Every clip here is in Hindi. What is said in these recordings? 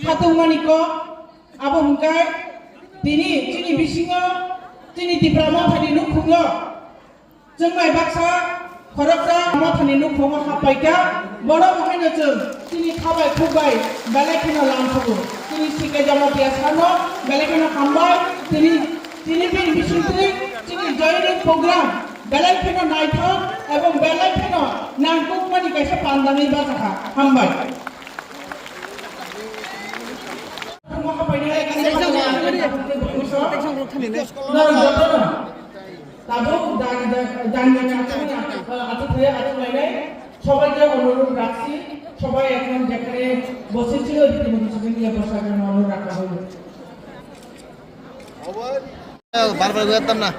Hatungmaniko abo hungkai tini Chini Bising Chini Tipra Mothani Nukhung Jengmai Baksa Khwrwngwi Mothani Nukhung Hapaika Bono Bahayno Jeng Chini Khabai Khubbai Belekino Lamsogo Chini Sike Jamatia Sano Belekino Hambai Chini Bising Chini joining program Belekino Naithok Ebong Belekino Nangkungmani Kaisa Pandami Basaka Hambai সবাইকে অনুরোধ রাখছি সবাই এখন যেখানে বসেছিল রীতিমতো সেখানে গিয়ে বসার জন্য অনুরোধ রাখা হলো বারবার বুঝতাম না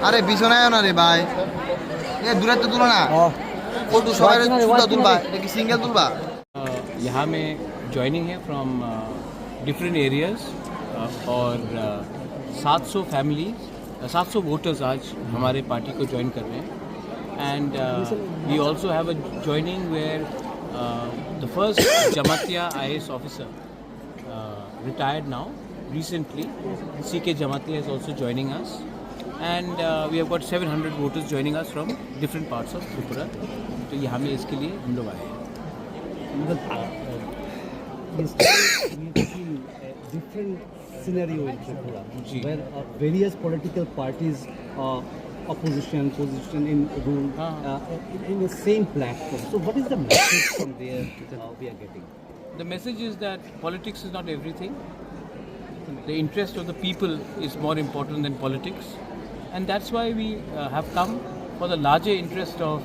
আরে বিছানায় না রে ভাই এ দূরে তো তুলো না ফটো সবাই সুন্দর তুলবা এটা কি সিঙ্গেল তুলবা यहाँ में ज्वाइनिंग है फ्रॉम डिफरेंट एरियाज और 700 फैमिली 700 वोटर्स आज हमारे पार्टी को ज्वाइन कर रहे हैं and we also have a joining where the first Jamatia IAS officer retired now recently CK Jamatia is also joining us and we have got 700 voters joining us from different parts of Tripura तो यहाँ में इसके लिए हम लोग आए हैं different scenario in Tripura where various political parties opposition position in rule in the same platform. So what is the message from there we are getting? The message is that politics is not everything. The interest of the people is more important than politics, and that's why we have come for the larger interest of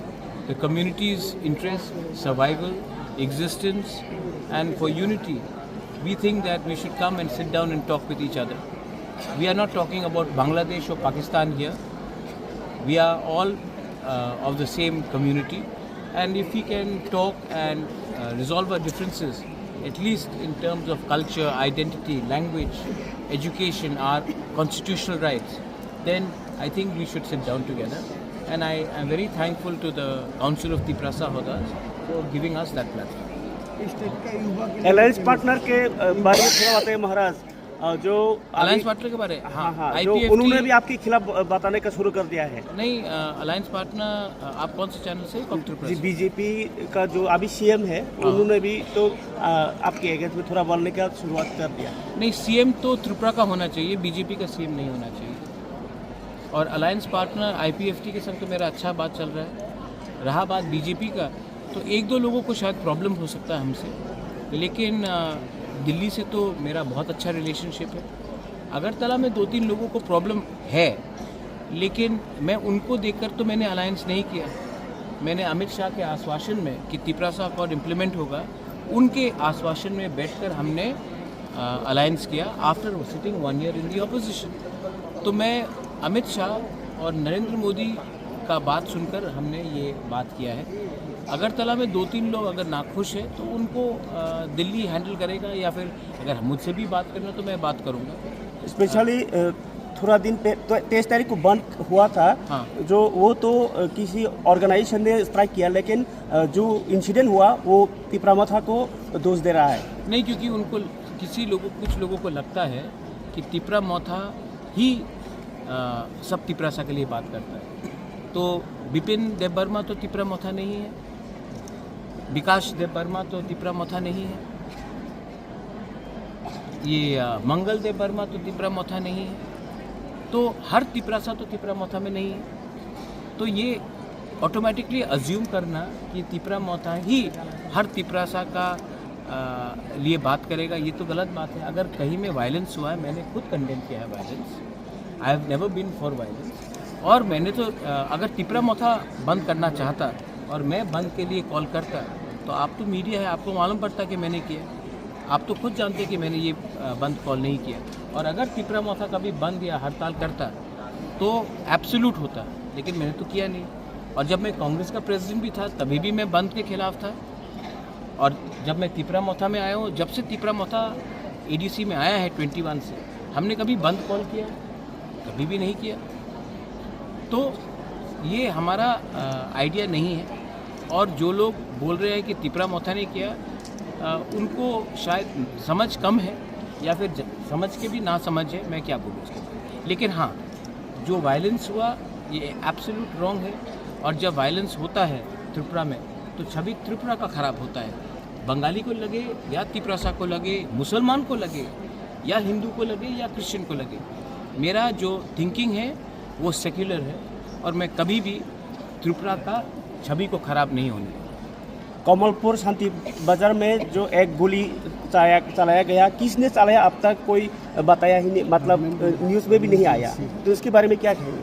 the community's interest, survival, existence, and for unity. We think that we should come and sit down and talk with each other. We are not talking about Bangladesh or Pakistan here. We are all of the same community, and if we can talk and resolve our differences, at least in terms of culture, identity, language, education, our constitutional rights, then I think we should sit down together. And I am very thankful to the Council of Tipra Sahodas for giving us that platform. Alliance partner के बारे में थोड़ा बताइए महाराज जो अलायंस पार्टनर के बारे हाँ जो उन्होंने भी आपके खिलाफ बताने का शुरू कर दिया है नहीं अलायंस पार्टनर आप कौन से चैनल से बीजेपी का जो अभी CM है उन्होंने भी तो आपके अगेंस्ट में थोड़ा बोलने का शुरुआत कर दिया नहीं CM तो त्रिपुरा का होना चाहिए बीजेपी का CM नहीं होना चाहिए और अलायंस पार्टनर IPFT के संग तो मेरा अच्छा बात चल रहा है रहा बात बीजेपी का तो एक दो लोगों को शायद प्रॉब्लम हो सकता है हमसे लेकिन दिल्ली से तो मेरा बहुत अच्छा रिलेशनशिप है अगरतला में 2-3 लोगों को प्रॉब्लम है लेकिन मैं उनको देखकर तो मैंने अलायंस नहीं किया मैंने अमित शाह के आश्वासन में कि तिपरा साहब और इम्प्लीमेंट होगा उनके आश्वासन में बैठकर हमने अलायंस किया after sitting 1 year in the opposition तो मैं अमित शाह और नरेंद्र मोदी का बात सुनकर हमने ये बात किया है अगरतला में 2-3 लोग अगर नाखुश है तो उनको दिल्ली हैंडल करेगा या फिर अगर मुझसे भी बात करना तो मैं बात करूँगा स्पेशली थोड़ा दिन पे 23 तारीख को बंद हुआ था जो वो तो किसी ऑर्गेनाइजेशन ने स्ट्राइक किया लेकिन जो इंसिडेंट हुआ वो तिपरा मोथा को दोष दे रहा है नहीं क्योंकि उनको कुछ लोगों को लगता है कि तिपरा मोथा ही सब तिपरासा के लिए बात करता है तो बिपिन देबबर्मा तो तिपरा मोथा नहीं है विकास देबबर्मा तो तिपरा मोथा नहीं है ये मंगल देबबर्मा तो तिपरा मोथा नहीं है तो हर तिपरासा तो तिपरा मोथा में नहीं है तो ये ऑटोमेटिकली अज्यूम करना कि तिपरा मोथा ही हर तिपरासा का लिए बात करेगा ये तो गलत बात है अगर कहीं में वायलेंस हुआ है मैंने खुद कंडेम किया है violence I have never been for violence और मैंने तो अगर तिपरा मोथा बंद करना चाहता और मैं बंद के लिए कॉल करता तो आप तो मीडिया है आपको मालूम पड़ता कि मैंने किया आप तो खुद जानते कि मैंने ये बंद कॉल नहीं किया और अगर तिपरा मोथा कभी बंद या हड़ताल करता तो एब्सोल्यूट होता लेकिन मैंने तो किया नहीं और जब मैं कांग्रेस का प्रेसिडेंट भी था तभी भी मैं बंद के खिलाफ था और जब मैं तिपरा मोथा में आया हूँ जब से तिपरा मोथा ADC में आया है 21 से हमने कभी बंद कॉल किया कभी भी नहीं किया तो ये हमारा आइडिया नहीं है और जो लोग बोल रहे हैं कि तिपरा मोथा ने किया उनको शायद समझ कम है या फिर समझ के भी ना समझ है, मैं क्या बोलूँ उसके बाद। लेकिन हाँ, जो वायलेंस हुआ ये एब्सोल्यूट रॉन्ग है, और जब वायलेंस होता है त्रिपुरा में तो छवि त्रिपुरा का ख़राब होता है। बंगाली को लगे या तिपरासा को लगे, मुसलमान को लगे या हिंदू को लगे या क्रिश्चियन को लगे, मेरा जो थिंकिंग है वो सेक्युलर है, और मैं कभी भी त्रिपुरा का छवि को ख़राब नहीं होने दूंगा। कमलपुर शांति बाजार में जो एक गोली चलाया गया, किसने चलाया अब तक कोई बताया ही नहीं, मतलब न्यूज़ में भी नहीं आया, तो इसके बारे में क्या कहेंगे?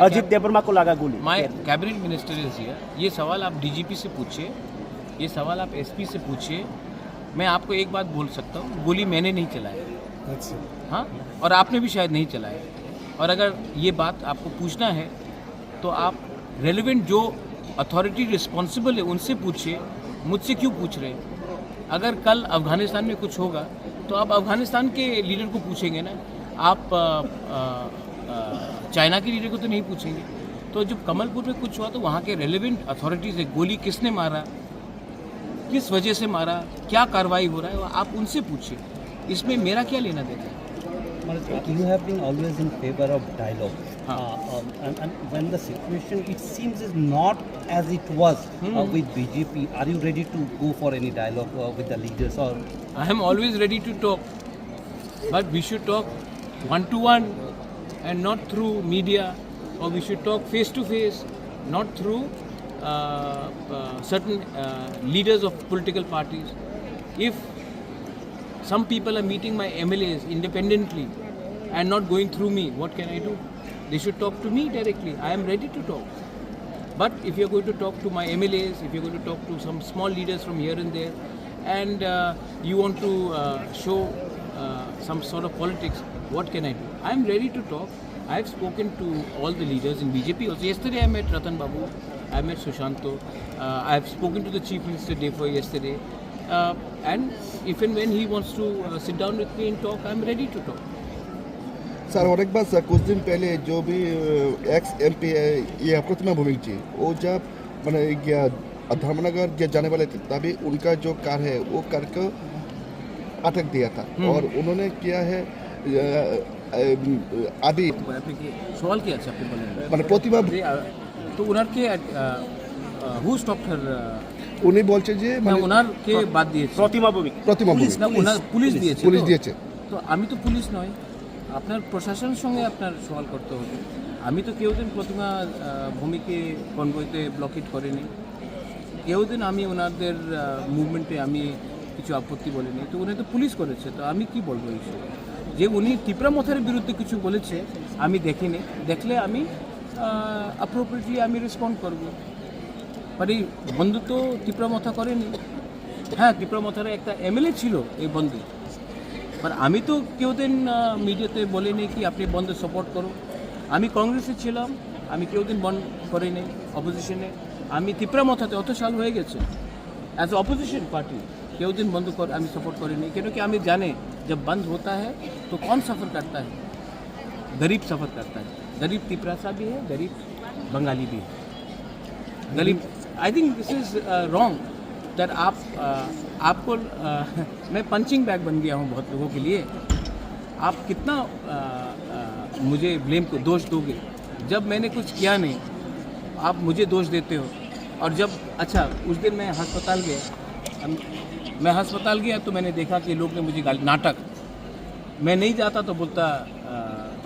अजीत देववर्मा को लगा गोली। My cabinet minister is here. ये सवाल आप डीजीपी से पूछिए, ये सवाल आप एसपी से पूछिए। मैं आपको एक बात बोल सकता हूँ, गोली मैंने नहीं चलाया। हाँ, और आपने भी शायद नहीं चलाया। और अगर ये बात आपको पूछना है तो आप रेलिवेंट जो अथॉरिटी रिस्पॉन्सिबल है उनसे पूछिए, मुझसे क्यों पूछ रहे हैं? अगर कल अफ़गानिस्तान में कुछ होगा तो आप अफ़गानिस्तान के लीडर को पूछेंगे ना, आप चाइना के लीडर को तो नहीं पूछेंगे। तो जब कमलपुर में कुछ हुआ तो वहाँ के रेलिवेंट अथॉरिटीज़ है, गोली किसने मारा, किस वजह से मारा, क्या कार्रवाई हो रहा है, आप उनसे पूछिए, इसमें मेरा क्या लेना देना है। You have been always in favor of dialogue, and when the situation it seems is not as it was with BJP, are you ready to go for any dialogue with the leaders? Or I am always ready to talk, but we should talk one to one and not through media, or we should talk face to face, not through certain leaders of political parties. If some people are meeting my MLAs independently and not going through me, what can I do? They should talk to me directly. I am ready to talk. But if you're going to talk to my MLAs, if you're going to talk to some small leaders from here and there, and you want to show some sort of politics, what can I do? I am ready to talk. I have spoken to all the leaders in BJP also. Yesterday I met Ratan Babu, I met Sushanto, I have spoken to the Chief Minister day for yesterday. And if and when he wants to sit down with me and talk, I am ready to talk. Sir, और एक बात सर, कुछ दिन पहले जो भी एक्स MP है ये प्रतिमा भूमि जी, वो जब मैंने धर्मनगर जाने वाले थे तभी उनका जो कार है वो कार को अटक दिया था, और उन्होंने किया है अभी सवाल किया अच्छा मैंने प्रतिमा तो उनके हु स्टॉप्ड हर উনি বলছে যে মানে ওনারকে বাদ দিয়েছে प्रतिमा भूमि পুলিশ দিয়েছে তো আমি তো পুলিশ নয়, আপনার প্রশাসনের সঙ্গে আপনার সওয়াল করতে হবে। আমি তো কেউদিন প্রতিমা ভূমিকে কনভয়তে ব্লকেট করিনি, কেউদিন আমি ওনাদের মুভমেন্টে আমি কিছু আপত্তি বলিনি। তো উনি তো পুলিশ করেছে, তো আমি কি বলবো এই যে উনি টিপরা মথার বিরুদ্ধে কিছু বলেছে আমি দেখিনি, দেখলে আমি অ্যাপ্রোপ্রিয়েটলি আমি রেসপন্ড করব। বাট এই বন্ধু তো টিপরা মথা করেনি। হ্যাঁ, টিপরা মথার একটা MLA ছিল এই বন্ধু, বাট আমি তো কেউদিন মিডিয়াতে বলিনি কি আপনি বন্ধু সাপোর্ট করো। আমি কংগ্রেসে ছিলাম, আমি কেউদিন বন্ধ করিনি অপোজিশনে। আমি টিপরা মথাতে অত সাল হয়ে গেছে एज अपोजिशन पार्टी केवदिन बंद कर आमी सपोर्ट करें, क्योंकि आमी जाने जब बंद होता है तो कौन सफ़र करता है? गरीब सफ़र करता है। गरीब तिपरासा भी है, गरीब बंगाली भी है, गरीब। I think this is wrong that आपको मैं पंचिंग बैग बन गया हूँ बहुत लोगों के लिए। आप कितना मुझे ब्लेम को दोष दोगे? जब मैंने कुछ किया नहीं आप मुझे दोष देते हो। और जब अच्छा उस दिन मैं अस्पताल गया तो मैंने देखा कि लोग ने मुझे गाली, नाटक, मैं नहीं जाता तो बोलता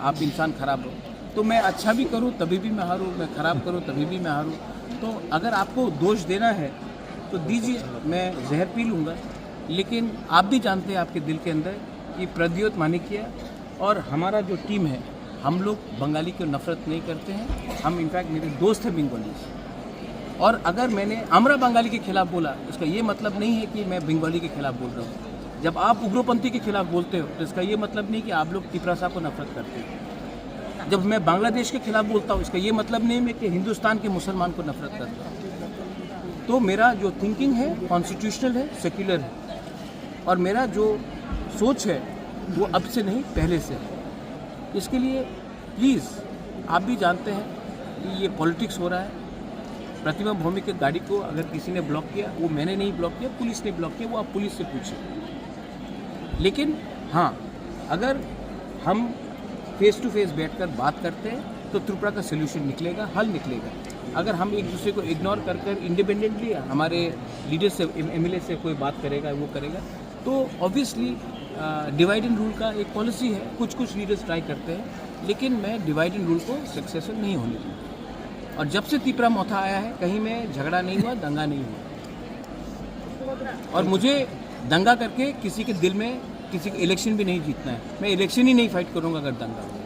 आप इंसान ख़राब हो। तो मैं अच्छा भी करूं तभी भी मैं हारूं, मैं ख़राब करूं तभी भी मैं हारूं। तो अगर आपको दोष देना है तो दीजिए, मैं जहर पी लूँगा। लेकिन आप भी जानते हैं आपके दिल के अंदर कि प्रद्योत मानिकिया और हमारा जो टीम है, हम लोग बंगाली को नफ़रत नहीं करते हैं। हम इनफैक्ट मेरे दोस्त हैं बंगाली, और अगर मैंने आमरा बंगाली के खिलाफ बोला इसका ये मतलब नहीं है कि मैं बंगाली के खिलाफ बोल रहा हूँ। जब आप उग्रपंथी के खिलाफ बोलते हो तो इसका ये मतलब नहीं कि आप लोग तिपरासा को नफरत करते हो। जब मैं बांग्लादेश के खिलाफ बोलता हूँ इसका ये मतलब नहीं है कि हिंदुस्तान के मुसलमान को नफरत करता हूँ। तो मेरा जो थिंकिंग है कॉन्स्टिट्यूशनल है, सेक्युलर है, और मेरा जो सोच है वो अब से नहीं पहले से है। इसके लिए प्लीज़, आप भी जानते हैं कि ये पॉलिटिक्स हो रहा है, प्रतिमा भौमिक की गाड़ी को अगर किसी ने ब्लॉक किया, वो मैंने नहीं ब्लॉक किया, पुलिस ने ब्लॉक किया, वो आप पुलिस से पूछें। लेकिन हाँ, अगर हम फेस टू फेस बैठकर बात करते हैं तो त्रिपुरा का सोल्यूशन निकलेगा, हल निकलेगा। अगर हम एक दूसरे को इग्नोर कर इंडिपेंडेंटली हमारे लीडर से, एमएलए से कोई बात करेगा, वो करेगा, तो ऑब्वियसली डिवाइड एंड रूल का एक पॉलिसी है। कुछ लीडर्स ट्राई करते हैं, लेकिन मैं डिवाइड एंड रूल को सक्सेसफुल नहीं होने दूँगा। और जब से तिपरा मोथा आया है, कहीं में झगड़ा नहीं हुआ, दंगा नहीं हुआ। और मुझे दंगा करके किसी के दिल में किसी को इलेक्शन भी नहीं जीतना है। मैं इलेक्शन ही नहीं फाइट करूँगा अगर दंगा हुआ।